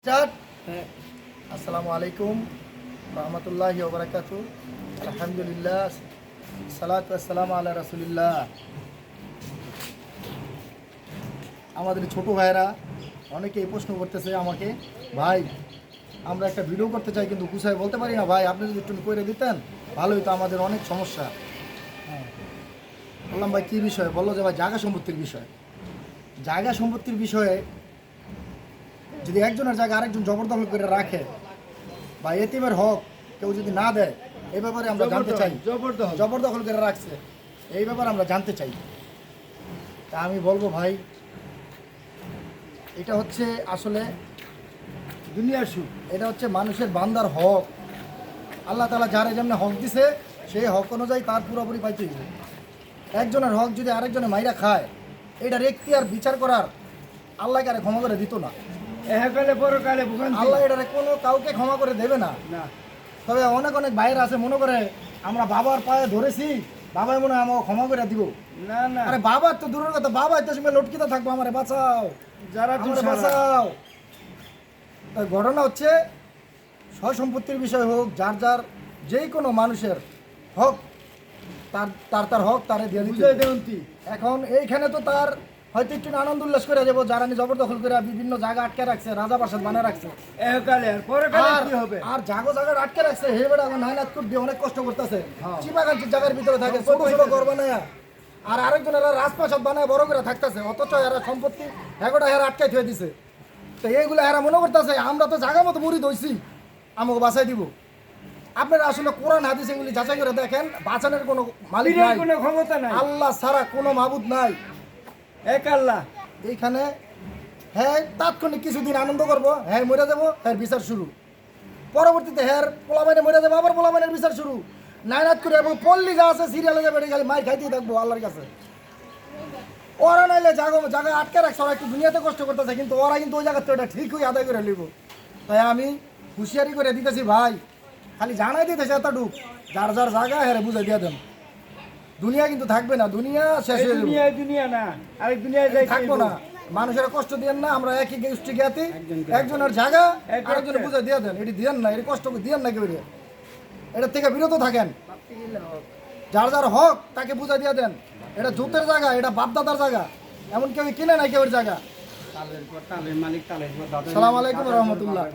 Start. আসসালামু আলাইকুম রহমতুল্লাহি ওয়া বারাকাতুহু। আলহামদুলিল্লাহ, সালাতু ওয়াসসালামু আলা রাসূলিল্লাহ। আমাদের ছোট ভাইরা অনেকে এই প্রশ্ন করতেছে আমাকে, ভাই আমরা একটা ভিডিও করতে চাই কিন্তু গুছায় বলতে পারি না, ভাই আপনি যদি একটু করে দিতেন ভালোই তো, আমাদের অনেক সমস্যা। বললাম ভাই কী বিষয়? বললো যে ভাই জায়গা সম্পত্তির বিষয়। জায়গা সম্পত্তির বিষয়ে যদি একজনের জায়গা আরেকজন জবরদখল করে রাখে বা এতিমের হক কেউ যদি না দেয়, এই ব্যাপারে আমরা জানতে চাই। জবরদখল করে রাখছে, এই ব্যাপারে আমরা জানতে চাই। তা আমি বলবো ভাই, এটা হচ্ছে আসলে দুনিয়ার সুখ। এটা হচ্ছে মানুষের বান্দার হক। আল্লাহ তাআলা যার যেমন হক দিছে সেই হক অনুযায়ী তার পুরোপুরি পাইতে হবে। একজনের হক যদি আরেকজনে মাইরা খায়, এটা এখতিয়ার বিচার করার আল্লাহ কারে ক্ষমা করে দিত না। আল্লাহ এটা কোনো কাউকে ক্ষমা করে দেবে না। তবে অনেক অনেক ভাইয়ের আছে মনে করে আমরা বাবার পায়ে ধরেছি, বাবাই মনে হয় আমাকে ক্ষমা করে দিব। না না, আরে বাবার তো দূরের কথা, বাবা তো সময় লটকিতে থাকবো, আমারে বাঁচাও, যারা বাঁচাও। ঘটনা হচ্ছে সম্পত্তির বিষয় হোক, যার যার যে কোনো মানুষের হক, তার হক তারে দিয়ে দিতে। এখন এইখানে তো তার হয়তো একটু আনন্দ উল্লাস করে যাবো, যারা জবরদখল করে বিভিন্ন জায়গা আটকে রাখছে, রাজা প্রাসাদ বানিয়ে রাখছে, আর জাগো জায়গা আটকে রাখছে, হে বেড়া নাইনাত করে দিয়ে অনেক কষ্ট করতেছে, চিপাগাঞ্চির জায়গার ভিতরে থাকে, ছোট ছোট ঘর বানায়, আর আরেকজনেরা রাজপ্রাসাদ বানায় বড় করে থাকতেছে, অথচ এরা সম্পত্তি এগোটা এরা আটকাই থুয়ে দিছে। তো এইগুলো এরা মনে করতেছে আমরা তো জায়গা মতো মুড়ি ধরছি, আমাকে বাঁচাই দিব। আপনারা আসলে কোরআন হাদিস এগুলি যাচাই করে দেখেন, বাঁচানোর কোনো মালিক নাই, কোনো ক্ষমতা নাই, আল্লাহ ছাড়া কোনো মাবুদ নাই, এক আল্লাহ। এইখানে হ্যাঁ তাৎক্ষণিক কিছুদিন আনন্দ করবো, হ্যাঁ মরে যাবো, হ্যাঁ বিচার শুরু। পরবর্তীতে হ্যাঁ পোলাবাইনে মরে যাবো, আবার পোলাবাইনের বিচার শুরু। নাইনাত করে এবং পল্লী যা আছে সিরিয়ালে যাবে, খালি মাই খাইতেই থাকবো আল্লাহর কাছে। ওরা নাইলে জায়গায় আটকে রাখছে, ওরা একটু দুনিয়াতে কষ্ট করতেছে, কিন্তু ওরা কিন্তু ওই জায়গাতে ওটা ঠিক হয়ে আদায় করে নিব। তাই আমি হুঁশিয়ারি করে দিতেছি ভাই, খালি জানাই দিতেছে এতটুক, যার যার জায়গা হ্যাঁ বুঝে দিয়ে দেন। দুনিয়া কিন্তু থাকবে না, দুনিয়া শেষ হয়ে যাবে, দুনিয়া না আরেক দুনিয়ায় থাকবো না। মানুষের কষ্ট দিয়েন না, আমরা একই গোষ্ঠী জ্ঞাতি, একজনের জায়গা আরেকজনের বুঝে দিয়ে দেন, এটি দিয়েন না, এটি কষ্ট দিয়েন না কেউ, এটার থেকে বিরত থাকেন। যার যার হক তাকে বুঝে দিয়ে দেন। এটা জুতের জায়গা, এটা বাপদাদার জায়গা, এমন কেউ কিনে নাই কেউ জায়গা। সালাম আলাইকুম রহমতুল্লাহ।